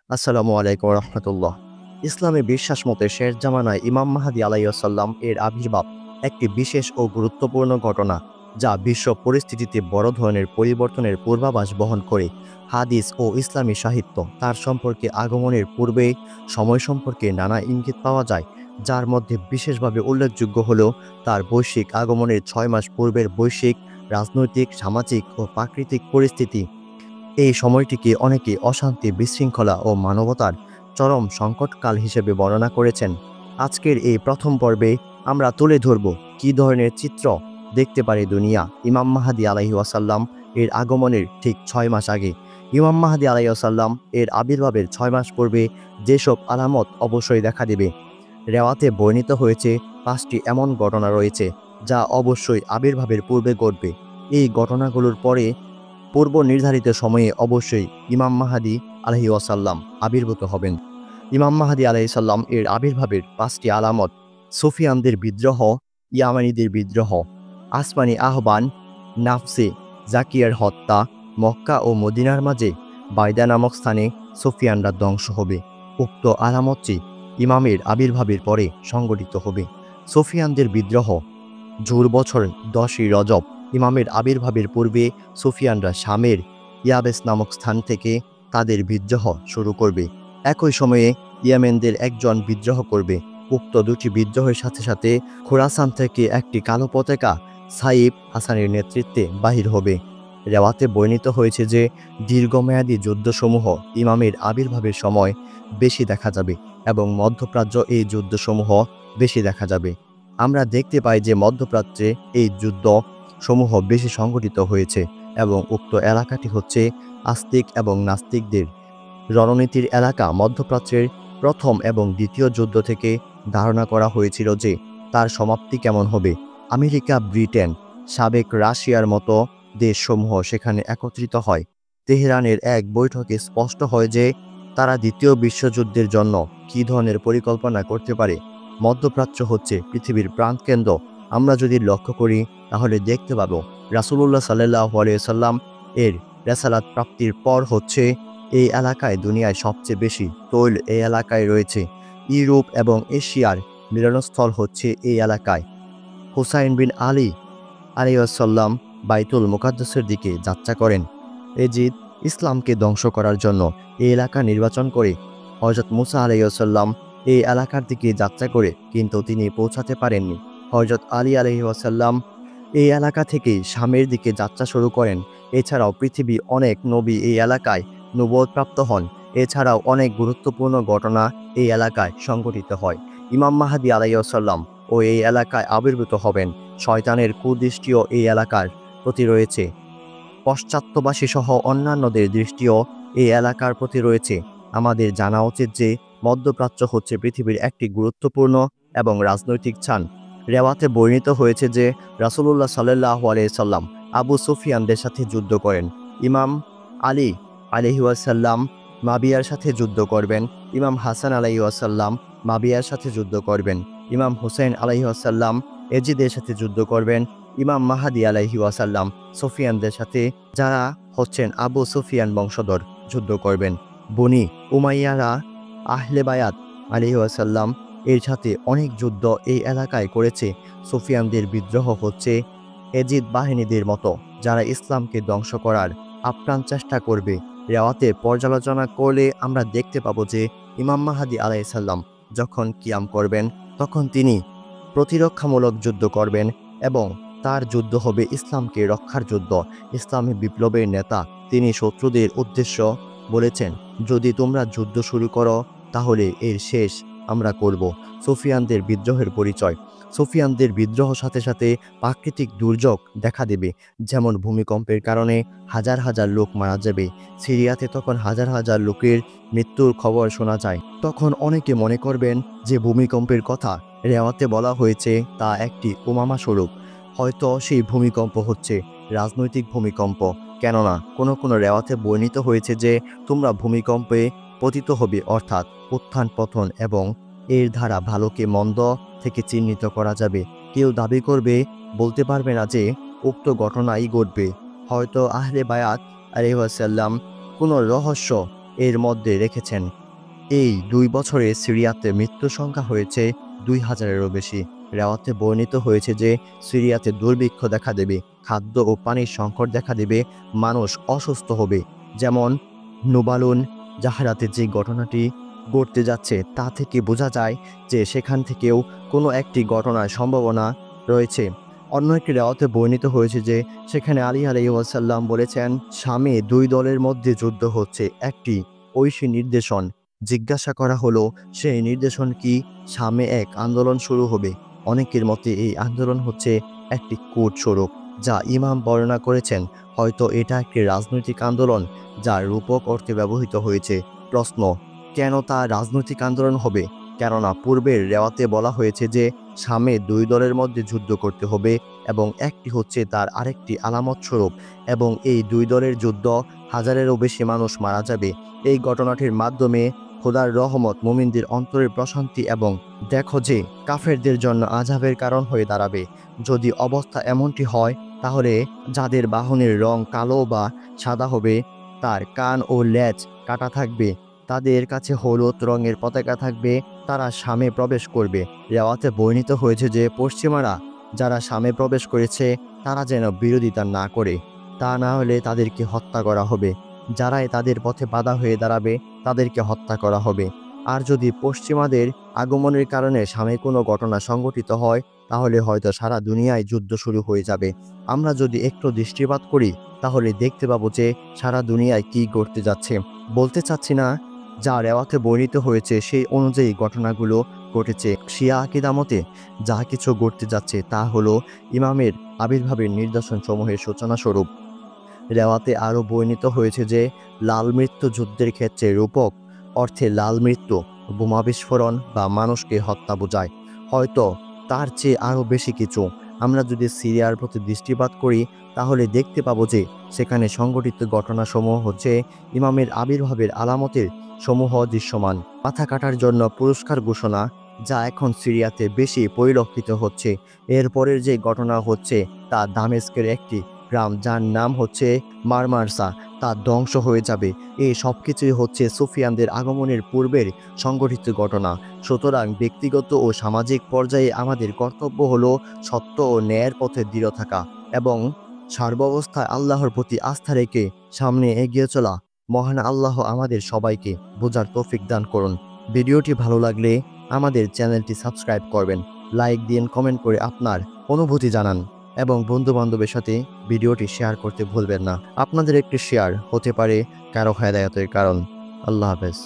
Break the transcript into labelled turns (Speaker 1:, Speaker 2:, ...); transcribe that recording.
Speaker 1: আসসালামু আলাইকুম রহমতুল্লাহ। ইসলামে বিশ্বাস মতে শেষ জামানায় ইমাম মাহদী আলাইহিসসালাম এর আবির্ভাব একটি বিশেষ ও গুরুত্বপূর্ণ ঘটনা, যা বিশ্ব পরিস্থিতিতে বড় ধরনের পরিবর্তনের পূর্বাভাস বহন করে। হাদিস ও ইসলামী সাহিত্য তার সম্পর্কে আগমনের পূর্বে সময় সম্পর্কে নানা ইঙ্গিত পাওয়া যায়, যার মধ্যে বিশেষভাবে উল্লেখযোগ্য হল তার বৈশ্বিক আগমনের 6 মাস পূর্বের বৈশ্বিক রাজনৈতিক, সামাজিক ও প্রাকৃতিক পরিস্থিতি। এই সময়টিকে অনেকে অশান্তি, বিশৃঙ্খলা ও মানবতার চরম সংকটকাল হিসেবে বর্ণনা করেছেন। আজকের এই প্রথম পর্বে আমরা তুলে ধরব কী ধরনের চিত্র দেখতে পারে দুনিয়া ইমাম মাহদী আলাইহিস সালাম এর আগমনের ঠিক 6 মাস আগে। ইমাম মাহদী আলাইহিস সালাম এর আবির্ভাবের 6 মাস পূর্বে যেসব আলামত অবশ্যই দেখা দেবে। রেওয়াতে বর্ণিত হয়েছে 5টি এমন ঘটনা রয়েছে যা অবশ্যই আবির্ভাবের পূর্বে ঘটবে। এই ঘটনাগুলোর পরে পূর্ব নির্ধারিত সময়ে অবশ্যই ইমাম মাহদী আলাইহিস সালাম আবির্ভূত হবেন। ইমাম মাহদী আলাইহিস সালাম এর আবির্ভাবের 5টি আলামত: সুফিয়ানদের বিদ্রোহ, ইয়ামানীদের বিদ্রোহ, আসমানি আহ্বান, নাফসে জাকিয়ার হত্যা, মক্কা ও মদিনার মাঝে বাইদা নামক স্থানে সুফিয়ানরা ধ্বংস হবে। উক্ত আলামতটি ইমামের আবির্ভাবের পরে সংঘটিত হবে। সুফিয়ানদের বিদ্রোহ: জুর বছর 10ই রজব ইমামের আবির্ভাবের পূর্বে সুফিয়ানরা শামের ইয়াবেস নামক স্থান থেকে তাদের বিদ্রোহ শুরু করবে। একই সময়ে ইয়েমেনদের একজন বিদ্রোহ করবে। উক্ত দুটি বিদ্রোহের সাথে সাথে খোরাসান থেকে একটি কালো পতাকা সাইফ হাসানের নেতৃত্বে বাহির হবে। রেওয়াতে বর্ণিত হয়েছে যে দীর্ঘমেয়াদী যুদ্ধসমূহ ইমামের আবির্ভাবের সময় বেশি দেখা যাবে এবং মধ্যপ্রাচ্য এই যুদ্ধসমূহ বেশি দেখা যাবে। আমরা দেখতে পাই যে মধ্যপ্রাচ্যে এই যুদ্ধ সমূহ বেশি সংঘটিত হয়েছে এবং উক্ত এলাকাটি হচ্ছে আস্তিক এবং নাস্তিকদের রণনীতির এলাকা। মধ্যপ্রাচ্যের প্রথম এবং দ্বিতীয় যুদ্ধ থেকে ধারণা করা হয়েছিল যে তার সমাপ্তি কেমন হবে। আমেরিকা, ব্রিটেন, সাবেক রাশিয়ার মতো দেশসমূহ সেখানে একত্রিত হয়। তেহরানের এক বৈঠকে স্পষ্ট হয় যে তারা দ্বিতীয় বিশ্বযুদ্ধের জন্য কী ধরনের পরিকল্পনা করতে পারে। মধ্যপ্রাচ্য হচ্ছে পৃথিবীর প্রাণকেন্দ্র। আমরা যদি লক্ষ্য করি তাহলে দেখতে পাবো রাসূলুল্লাহ সাল্লাল্লাহু আলাইহি সাল্লাম এর রেসালাত প্রাপ্তির পর হচ্ছে এই এলাকায় দুনিয়ায় সবচেয়ে বেশি তৈল এই এলাকায় রয়েছে। ইউরোপ এবং এশিয়ার মিলনস্থল হচ্ছে এই এলাকায়। হুসাইন বিন আলী আলাইহিস সালাম বাইতুল মুকাদ্দাসের দিকে যাত্রা করেন। এজিদ ইসলামকে ধ্বংস করার জন্য এই এলাকা নির্বাচন করে। হযরত মুসা আলাইহিস সালাম এই এলাকার দিকে যাত্রা করে কিন্তু তিনি পৌঁছাতে পারেননি। হযরত আলী আলাইহিস সালাম এই এলাকা থেকেই শামের দিকে যাত্রা শুরু করেন। এছাড়াও পৃথিবী অনেক নবী এই এলাকায় নবুয়তপ্রাপ্ত হন। এছাড়াও অনেক গুরুত্বপূর্ণ ঘটনা এই এলাকায় সংঘটিত হয়। ইমাম মাহদী আলাইহিস সালাম ও এই এলাকায় আবির্ভূত হবেন। শয়তানের কুদৃষ্টিও এই এলাকার প্রতি রয়েছে। পশ্চাত্যবাসী সহ অন্যান্যদের দৃষ্টিও এই এলাকার প্রতি রয়েছে। আমাদের জানা উচিত যে মধ্যপ্রাচ্য হচ্ছে পৃথিবীর একটি গুরুত্বপূর্ণ এবং রাজনৈতিক স্থান। রেওয়াতে বর্ণিত হয়েছে যে রাসূলুল্লাহ সাল্লাল্লাহু আলাইহি সাল্লাম আবু সুফিয়ানদের সাথে যুদ্ধ করেন। ইমাম আলী আলাইহিস সালাম মাবিয়ার সাথে যুদ্ধ করবেন। ইমাম হাসান আলাইহিস সালাম মাবিয়ার সাথে যুদ্ধ করবেন। ইমাম হুসাইন আলাইহিস সালাম এজিদের সাথে যুদ্ধ করবেন। ইমাম মাহদী আলাইহিস সালাম সুফিয়ানদের সাথে, যারা হচ্ছেন আবু সুফিয়ান বংশধর, যুদ্ধ করবেন। বনি উমাইয়ারা আহলে বায়াত আলাইহিস সালাম এর সাথে অনেক যুদ্ধ এই এলাকায় করেছে। সুফিয়ানদের বিদ্রোহ হচ্ছে এজিদ বাহিনীদের মতো, যারা ইসলামকে ধ্বংস করার আপ্রাণ চেষ্টা করবে। রেওয়াতে পর্যালোচনা করলে আমরা দেখতে পাবো যে ইমাম মাহদী আলাইহিস সালাম যখন কিয়াম করবেন তখন তিনি প্রতিরক্ষামূলক যুদ্ধ করবেন এবং তার যুদ্ধ হবে ইসলামকে রক্ষার যুদ্ধ। ইসলামী বিপ্লবের নেতা তিনি শত্রুদের উদ্দেশ্য বলেছেন, যদি তোমরা যুদ্ধ শুরু করো তাহলে এর শেষ আমরা করব। সুফিয়ানদের বিদ্রোহের পরিচয়: সুফিয়ানদের বিদ্রোহ সাথে সাথে প্রাকৃতিক দুর্যোগ দেখা দেবে, যেমন ভূমিকম্পের কারণে হাজার হাজার লোক মারা যাবে। সিরিয়াতে তখন হাজার হাজার লোকের মৃত্যুর খবর শোনা যায়। তখন অনেকে মনে করবেন যে ভূমিকম্পের কথা রেওয়াতে বলা হয়েছে তা একটি উমামা স্বরূপ। হয়তো সেই ভূমিকম্প হচ্ছে রাজনৈতিক ভূমিকম্প, কেননা কোনো কোনো রেওয়াতে বর্ণিত হয়েছে যে তোমরা ভূমিকম্পে পতিত হবে, অর্থাৎ উত্থান পতন, এবং এর দ্বারা ভালোকে মন্দ থেকে চিহ্নিত করা যাবে। কেউ দাবি করবে বলতে পারবে না যে উক্ত ঘটনাই ঘটবে। হয়তো আহলে বায়াত আলাইহিস সালাম কোনো রহস্য এর মধ্যে রেখেছেন। এই 2 বছরে সিরিয়াতে মৃত্যু সংখ্যা হয়েছে 2000-এরও বেশি। রেওয়াতে বর্ণিত হয়েছে যে সিরিয়াতে দুর্ভিক্ষ দেখা দেবে, খাদ্য ও পানির সংকট দেখা দেবে, মানুষ অসুস্থ হবে। যেমন নুবালুন জাহারাতে যে ঘটনাটি ঘটতে যাচ্ছে তা থেকে বোঝা যায় যে সেখান থেকেও কোনো একটি ঘটনার সম্ভাবনা রয়েছে। অন্য একটি রেওয়াতে বর্ণিত হয়েছে যে সেখানে আলী আলাইহিস সালাম বলেছেন, শামে 2 দলের মধ্যে যুদ্ধ হচ্ছে, একটি ঐশী নির্দেশন। জিজ্ঞাসা করা হলো সেই নির্দেশন কি? শামে এক আন্দোলন শুরু হবে। অনেকের মতে এই আন্দোলন হচ্ছে একটি কোড স্বরূপ, যা ইমাম বর্ণনা করেছেন। হয়তো এটা একটি রাজনৈতিক আন্দোলন যা রূপক অর্থে ব্যবহৃত হয়েছে। প্রশ্ন, কেন তা রাজনৈতিক আন্দোলন হবে? কেননা পূর্বের রেওয়াতে বলা হয়েছে যে শামে 2 দলের মধ্যে যুদ্ধ করতে হবে এবং একটি হচ্ছে তার আরেকটি আলামত স্বরূপ, এবং এই 2 দলের যুদ্ধ, হাজারেরও বেশি মানুষ মারা যাবে। এই ঘটনাটির মাধ্যমে খোদার রহমত মুমিনদের অন্তরের প্রশান্তি এবং দেখো যে কাফেরদের জন্য আযাবের কারণ হয়ে দাঁড়াবে। যদি অবস্থা এমনটি হয় তাহলে যাদের বাহনের রং কালো বা সাদা হবে, তার কান ও লেজ কাটা থাকবে, তাদের কাছে হলুদ রঙের পতাকা থাকবে, তারা শামে প্রবেশ করবে। রেওয়াতে বর্ণিত হয়েছে যে পশ্চিমারা যারা শামে প্রবেশ করেছে তারা যেন বিরোধিতা না করে, তা না হলে তাদেরকে হত্যা করা হবে। যারাই তাদের পথে বাধা হয়ে দাঁড়াবে তাদেরকে হত্যা করা হবে। আর যদি পশ্চিমাদের আগমনের কারণে শামে কোনো ঘটনা সংঘটিত হয় তাহলে হয়তো সারা দুনিয়ায় যুদ্ধ শুরু হয়ে যাবে। আমরা যদি একটু দৃষ্টিপাত করি তাহলে দেখতে পাবো যে সারা দুনিয়ায় কি ঘটতে যাচ্ছে। বলতে চাচ্ছি না, যা রেওয়াতে বর্ণিত হয়েছে সেই অনুযায়ী ঘটনাগুলো ঘটেছে। শিয়া আকীদা মতে যা কিছু ঘটতে যাচ্ছে তা হলো ইমামের আবির্ভাবের নিদর্শন সমূহের সূচনা স্বরূপ। রেওয়াতে আরও বর্ণিত হয়েছে যে লাল মৃত্যু যুদ্ধের ক্ষেত্রে রূপক অর্থে লাল মৃত্যু বোমা বিস্ফোরণ বা মানুষকে হত্যা বোঝায়। হয়তো তার চেয়ে আরও বেশি কিছু। আমরা যদি সিরিয়ার প্রতি দৃষ্টিপাত করি তাহলে দেখতে পাবো যে সেখানে সংঘটিত ঘটনাসমূহ হচ্ছে ইমামের আবির্ভাবের আলামতের সমূহ দৃশ্যমান। মাথা কাটার জন্য পুরস্কার ঘোষণা, যা এখন সিরিয়াতে বেশি পরিলক্ষিত হচ্ছে। এরপরের যে ঘটনা হচ্ছে তা দামেস্কের একটি গ্রাম যার নাম হচ্ছে মারমারসা, তা ধ্বংস হয়ে যাবে। এই সব কিছুই হচ্ছে সুফিয়ানদের আগমনের পূর্বের সংঘটিত ঘটনা। সুতরাং ব্যক্তিগত ও সামাজিক পর্যায়ে আমাদের কর্তব্য হলো সত্য ও ন্যায়ের পথে দৃঢ় থাকা এবং সর্বাবস্থায় আল্লাহর প্রতি আস্থা রেখে সামনে এগিয়ে চলা। মহান আল্লাহ আমাদের সবাইকে বোঝার তৌফিক দান করুন। ভিডিওটি ভালো লাগলে আমাদের চ্যানেলটি সাবস্ক্রাইব করবেন, লাইক দিন, কমেন্ট করে আপনার অনুভূতি জানান এবং বন্ধু-বান্ধবের সাথে ভিডিওটি শেয়ার করতে ভুলবেন না। আপনাদের একটি শেয়ার হতে পারে কারো হেদায়েতের কারণ। আল্লাহ হাফেজ।